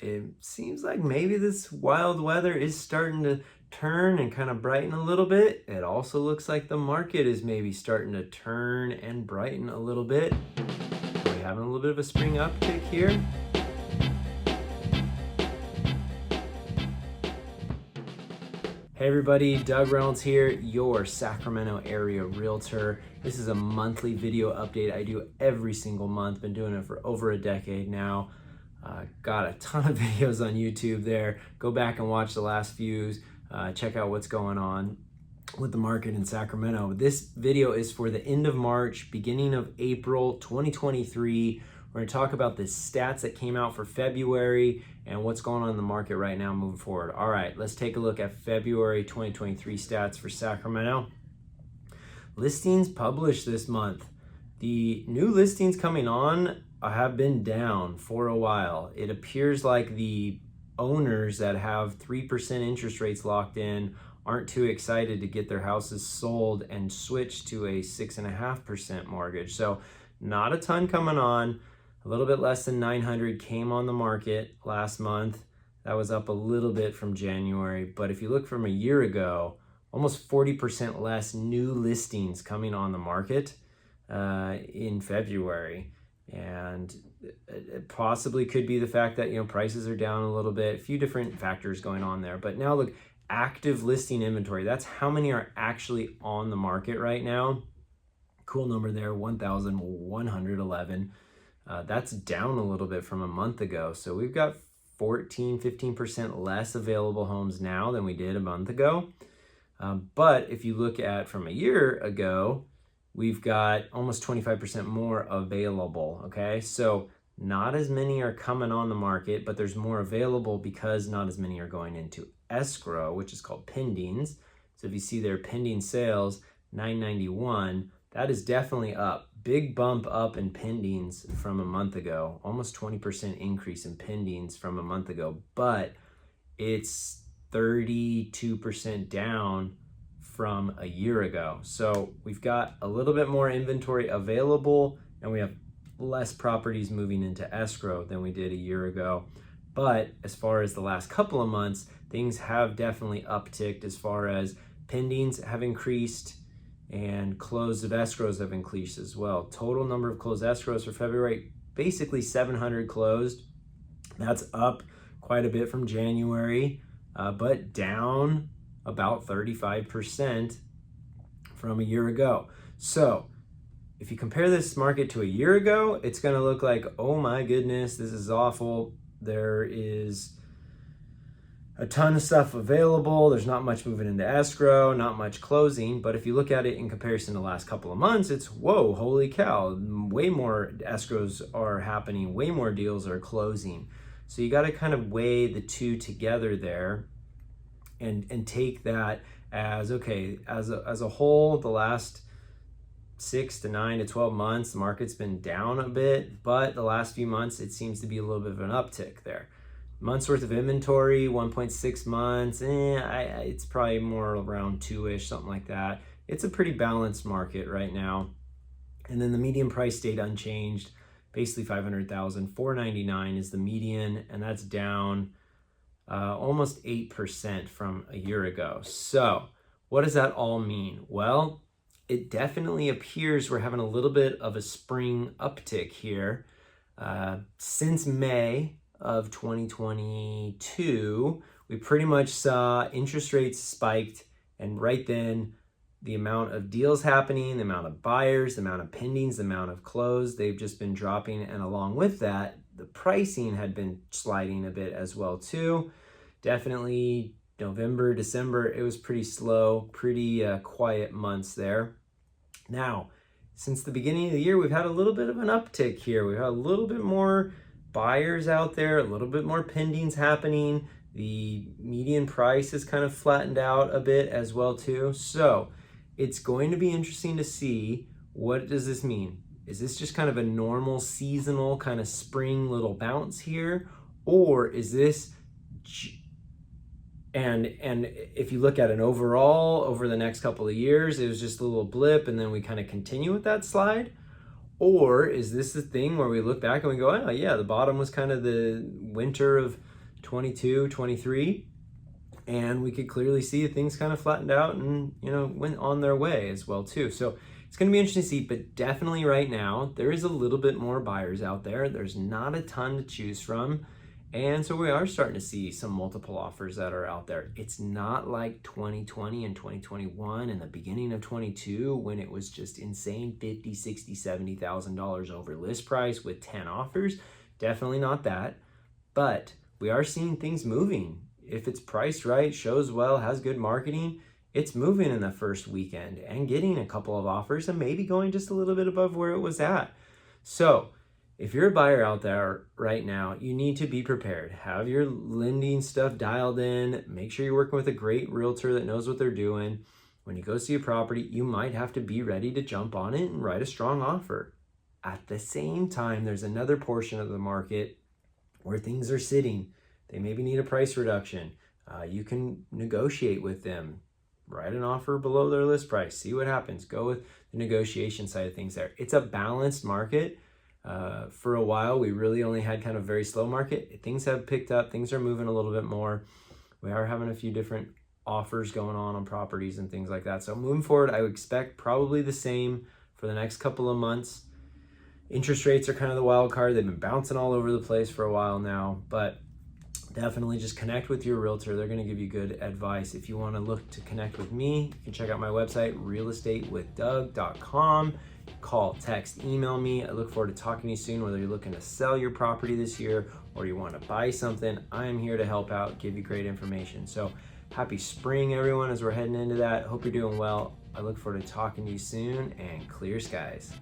it seems like maybe this wild weather is starting to turn and kind of brighten a little bit. It also looks like the market is maybe starting to turn and brighten a little bit. We're having a little bit of a spring uptick here. Hey everybody, Doug Reynolds here, your Sacramento area realtor. This is a monthly video update I do every single month. Been doing it for over a decade now. Got a ton of videos on YouTube there. Go back and watch the last few. Check out what's going on with the market in Sacramento. This video is for the end of March, beginning of April 2023. We're going to talk about the stats that came out for February and what's going on in the market right now moving forward. All right, let's take a look at February 2023 stats for Sacramento. Listings published this month. The new listings coming on have been down for a while. It appears like the owners that have 3% interest rates locked in aren't too excited to get their houses sold and switch to a 6.5% mortgage. So not a ton coming on. A little bit less than 900 came on the market last month. That was up a little bit from January. But if you look from a year ago, almost 40% less new listings coming on the market in February. And it possibly could be the fact that, prices are down a little bit, a few different factors going on there. But now look, active listing inventory, that's how many are actually on the market right now. Cool number there, 1,111. That's down a little bit from a month ago. So we've got 15% less available homes now than we did a month ago. But if you look at from a year ago, we've got almost 25% more available, okay? So not as many are coming on the market, but there's more available because not as many are going into escrow, which is called pendings. So if you see their pending sales, 991, that is definitely up. Big bump up in pendings from a month ago, almost 20% increase in pendings from a month ago, but it's 32% down from a year ago. So we've got a little bit more inventory available and we have less properties moving into escrow than we did a year ago. But as far as the last couple of months, things have definitely upticked as far as pendings have increased and closed of escrows have increased as well. Total number of closed escrows for February, basically 700 closed. That's up quite a bit from January, but down about 35% from a year ago. So if you compare this market to a year ago, it's gonna look like, oh my goodness, this is awful. There is a ton of stuff available. There's not much moving into escrow, not much closing. But if you look at it in comparison to the last couple of months, it's whoa, holy cow, way more escrows are happening, way more deals are closing. So you got to kind of weigh the two together there and take that as, okay, as a whole, the last 6 to 9 to 12 months, the market's been down a bit, but the last few months, it seems to be a little bit of an uptick there. Months worth of inventory, 1.6 months, it's probably more around 2-ish, something like that. It's a pretty balanced market right now. And then the median price stayed unchanged, basically 500,000. 499 is the median, and that's down almost 8% from a year ago. So what does that all mean? Well, it definitely appears we're having a little bit of a spring uptick here. Since May of 2022, we pretty much saw interest rates spiked, and right then the amount of deals happening, the amount of buyers, the amount of pendings, the amount of closed, they've just been dropping, and along with that, the pricing had been sliding a bit as well too. Definitely November, December, it was pretty slow, pretty quiet months there. Now, since the beginning of the year, we've had a little bit of an uptick here. We've had a little bit more buyers out there, a little bit more pendings happening. The median price has kind of flattened out a bit as well too. So it's going to be interesting to see, what does this mean? Is this just kind of a normal seasonal kind of spring little bounce here? Or is this, and if you look at an overall over the next couple of years, it was just a little blip and then we kind of continue with that slide? Or is this the thing where we look back and we go, oh yeah, the bottom was kind of the winter of 22, 23. And we could clearly see things kind of flattened out and, went on their way as well too. So it's going to be interesting to see, but definitely right now, there is a little bit more buyers out there. There's not a ton to choose from. And so we are starting to see some multiple offers that are out there. It's not like 2020 and 2021 and the beginning of 22 when it was just insane, $50,000, $60,000, $70,000 over list price with 10 offers. Definitely not that, but we are seeing things moving. If it's priced right, shows well, has good marketing, it's moving in the first weekend and getting a couple of offers and maybe going just a little bit above where it was at. So if you're a buyer out there right now, you need to be prepared. Have your lending stuff dialed in. Make sure you're working with a great realtor that knows what they're doing. When you go see a property, you might have to be ready to jump on it and write a strong offer. At the same time, there's another portion of the market where things are sitting. They maybe need a price reduction. You can negotiate with them. Write an offer below their list price. See what happens. Go with the negotiation side of things there. It's a balanced market. For a while, we really only had kind of very slow market. Things have picked up. Things are moving a little bit more. We are having a few different offers going on properties and things like that. So moving forward, I would expect probably the same for the next couple of months. Interest rates are kind of the wild card. They've been bouncing all over the place for a while now, but definitely just connect with your realtor. They're going to give you good advice. If you want to look to connect with me, you can check out my website, realestatewithdoug.com. Call, text, email me. I look forward to talking to you soon, whether you're looking to sell your property this year or you want to buy something. I am here to help out, give you great information. So happy spring, everyone, as we're heading into that. Hope you're doing well. I look forward to talking to you soon, and clear skies.